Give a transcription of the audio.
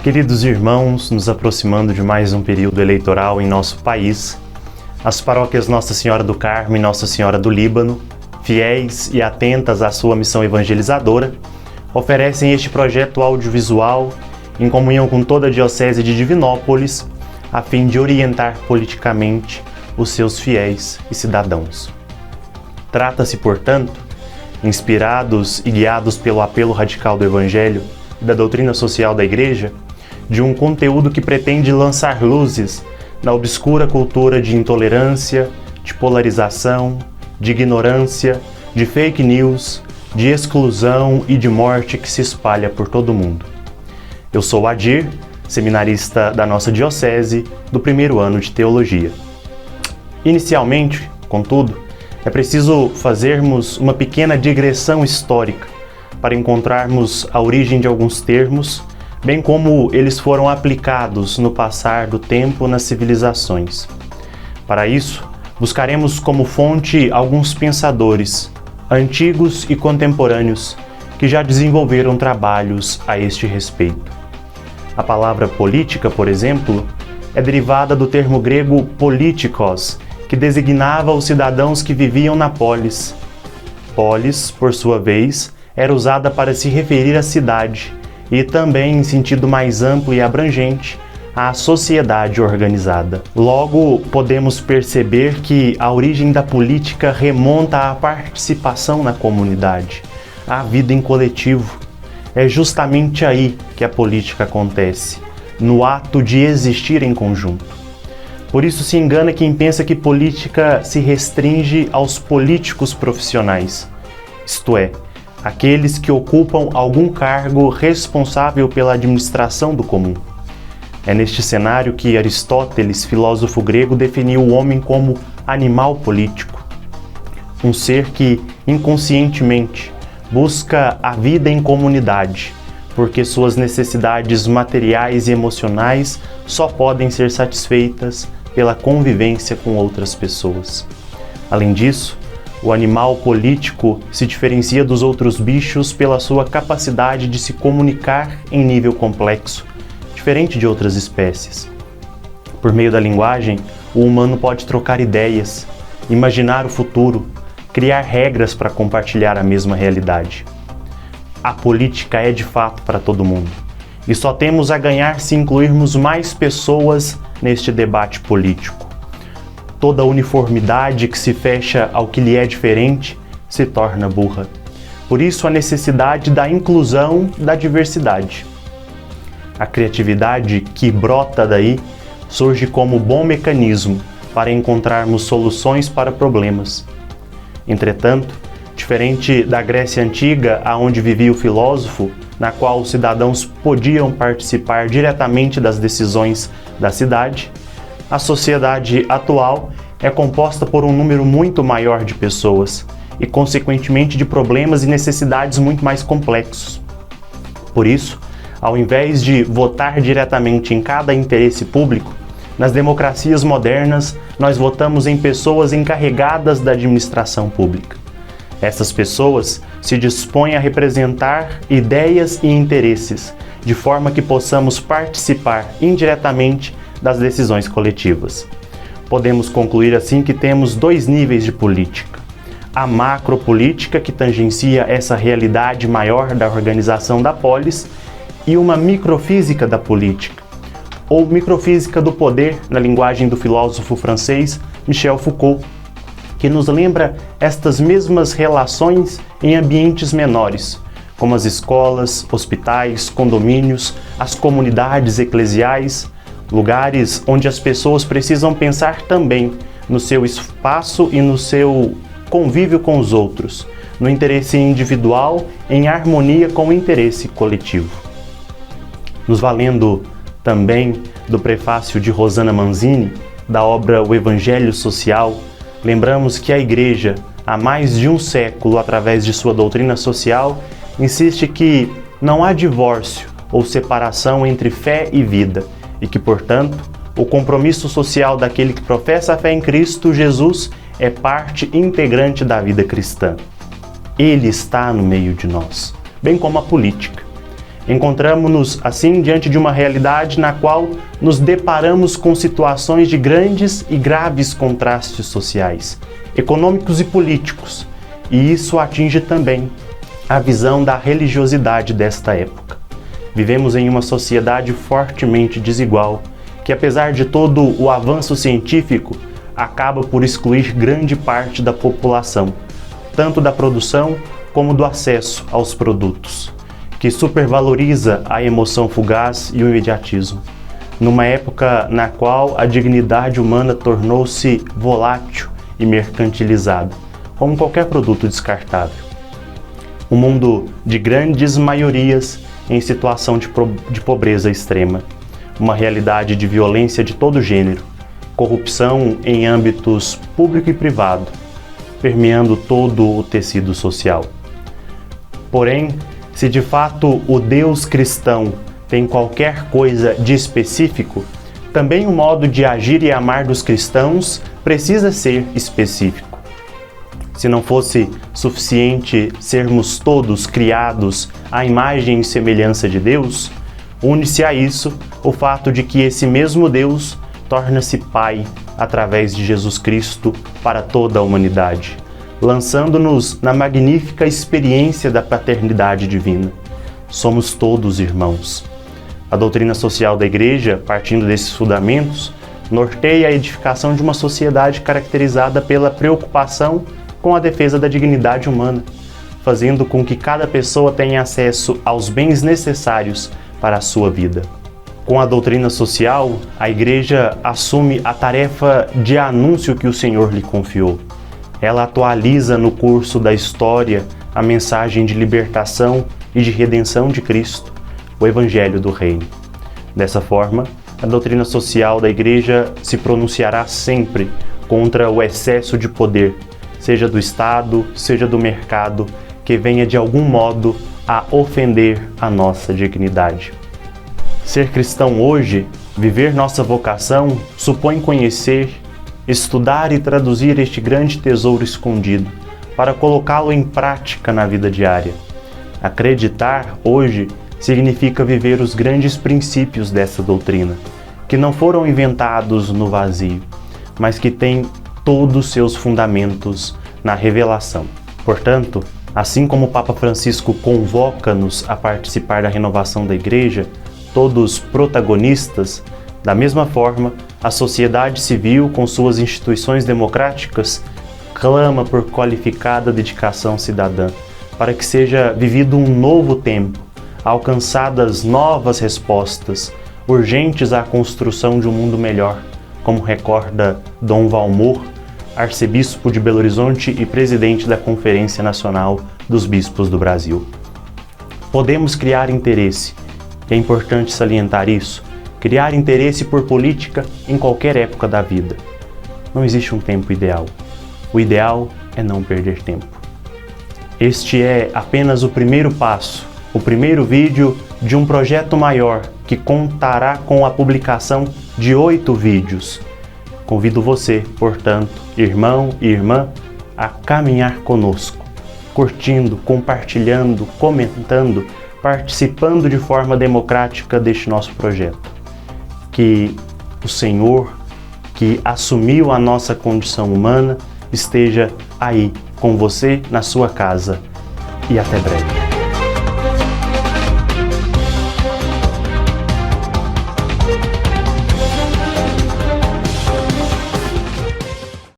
Queridos irmãos, nos aproximando de mais um período eleitoral em nosso país, as paróquias Nossa Senhora do Carmo e Nossa Senhora do Líbano, fiéis e atentas à sua missão evangelizadora, oferecem este projeto audiovisual em comunhão com toda a Diocese de Divinópolis, a fim de orientar politicamente os seus fiéis e cidadãos. Trata-se, portanto, inspirados e guiados pelo apelo radical do Evangelho e da doutrina social da Igreja, de um conteúdo que pretende lançar luzes na obscura cultura de intolerância, de polarização, de ignorância, de fake news, de exclusão e de morte que se espalha por todo o mundo. Eu sou Adir, seminarista da nossa Diocese, do primeiro ano de Teologia. Inicialmente, contudo, é preciso fazermos uma pequena digressão histórica para encontrarmos a origem de alguns termos, bem como eles foram aplicados no passar do tempo nas civilizações. Para isso, buscaremos como fonte alguns pensadores, antigos e contemporâneos, que já desenvolveram trabalhos a este respeito. A palavra política, por exemplo, é derivada do termo grego politikos, que designava os cidadãos que viviam na polis. Polis, por sua vez, era usada para se referir à cidade e também, em sentido mais amplo e abrangente, à sociedade organizada. Logo, podemos perceber que a origem da política remonta à participação na comunidade, à vida em coletivo. É justamente aí que a política acontece, no ato de existir em conjunto. Por isso se engana quem pensa que política se restringe aos políticos profissionais, isto é, aqueles que ocupam algum cargo responsável pela administração do comum. É neste cenário que Aristóteles, filósofo grego, definiu o homem como animal político, um ser que, inconscientemente, busca a vida em comunidade, porque suas necessidades materiais e emocionais só podem ser satisfeitas pela convivência com outras pessoas. Além disso, o animal político se diferencia dos outros bichos pela sua capacidade de se comunicar em nível complexo, diferente de outras espécies. Por meio da linguagem, o humano pode trocar ideias, imaginar o futuro, criar regras para compartilhar a mesma realidade. A política é de fato para todo mundo, e só temos a ganhar se incluirmos mais pessoas neste debate político. Toda uniformidade que se fecha ao que lhe é diferente se torna burra. Por isso a necessidade da inclusão da diversidade. A criatividade que brota daí surge como bom mecanismo para encontrarmos soluções para problemas. Entretanto, diferente da Grécia Antiga, aonde vivia o filósofo, na qual os cidadãos podiam participar diretamente das decisões da cidade, a sociedade atual é composta por um número muito maior de pessoas e, consequentemente, de problemas e necessidades muito mais complexos. Por isso, ao invés de votar diretamente em cada interesse público, nas democracias modernas, nós votamos em pessoas encarregadas da administração pública. Essas pessoas se dispõem a representar ideias e interesses, de forma que possamos participar indiretamente das decisões coletivas. Podemos concluir assim que temos dois níveis de política. A macropolítica, que tangencia essa realidade maior da organização da polis, e uma microfísica da política, ou microfísica do poder, na linguagem do filósofo francês Michel Foucault, que nos lembra estas mesmas relações em ambientes menores, como as escolas, hospitais, condomínios, as comunidades eclesiais, lugares onde as pessoas precisam pensar também no seu espaço e no seu convívio com os outros, no interesse individual em harmonia com o interesse coletivo. Nos valendo também do prefácio de Rosana Manzini, da obra O Evangelho Social, lembramos que a Igreja, há mais de um século, através de sua doutrina social, insiste que não há divórcio ou separação entre fé e vida, e que, portanto, o compromisso social daquele que professa a fé em Cristo Jesus é parte integrante da vida cristã. Ele está no meio de nós, bem como a política. Encontramos-nos, assim, diante de uma realidade na qual nos deparamos com situações de grandes e graves contrastes sociais, econômicos e políticos, e isso atinge também a visão da religiosidade desta época. Vivemos em uma sociedade fortemente desigual, que apesar de todo o avanço científico, acaba por excluir grande parte da população, tanto da produção como do acesso aos produtos, que supervaloriza a emoção fugaz e o imediatismo, numa época na qual a dignidade humana tornou-se volátil e mercantilizada, como qualquer produto descartável. Um mundo de grandes maiorias em situação de pobreza extrema, uma realidade de violência de todo gênero, corrupção em âmbitos público e privado, permeando todo o tecido social. Porém, se de fato o Deus cristão tem qualquer coisa de específico, também o modo de agir e amar dos cristãos precisa ser específico. Se não fosse suficiente sermos todos criados à imagem e semelhança de Deus, une-se a isso o fato de que esse mesmo Deus torna-se Pai através de Jesus Cristo para toda a humanidade, lançando-nos na magnífica experiência da paternidade divina. Somos todos irmãos. A doutrina social da Igreja, partindo desses fundamentos, norteia a edificação de uma sociedade caracterizada pela preocupação com a defesa da dignidade humana, fazendo com que cada pessoa tenha acesso aos bens necessários para a sua vida. Com a doutrina social, a Igreja assume a tarefa de anúncio que o Senhor lhe confiou. Ela atualiza no curso da história a mensagem de libertação e de redenção de Cristo, o Evangelho do Reino. Dessa forma, a doutrina social da Igreja se pronunciará sempre contra o excesso de poder, seja do Estado, seja do mercado, que venha de algum modo a ofender a nossa dignidade. Ser cristão hoje, viver nossa vocação, supõe conhecer, estudar e traduzir este grande tesouro escondido, para colocá-lo em prática na vida diária. Acreditar hoje significa viver os grandes princípios dessa doutrina, que não foram inventados no vazio, mas que têm todos seus fundamentos na revelação. Portanto, assim como o Papa Francisco convoca-nos a participar da renovação da Igreja, todos protagonistas, da mesma forma, a sociedade civil, com suas instituições democráticas, clama por qualificada dedicação cidadã, para que seja vivido um novo tempo, alcançadas novas respostas, urgentes à construção de um mundo melhor, como recorda Dom Valmor, arcebispo de Belo Horizonte e presidente da Conferência Nacional dos Bispos do Brasil. Podemos criar interesse, e é importante salientar isso, criar interesse por política em qualquer época da vida. Não existe um tempo ideal. O ideal é não perder tempo. Este é apenas o primeiro passo, o primeiro vídeo de um projeto maior que contará com a publicação de 8 vídeos. Convido você, portanto, irmão e irmã, a caminhar conosco, curtindo, compartilhando, comentando, participando de forma democrática deste nosso projeto. Que o Senhor, que assumiu a nossa condição humana, esteja aí com você na sua casa. E até breve.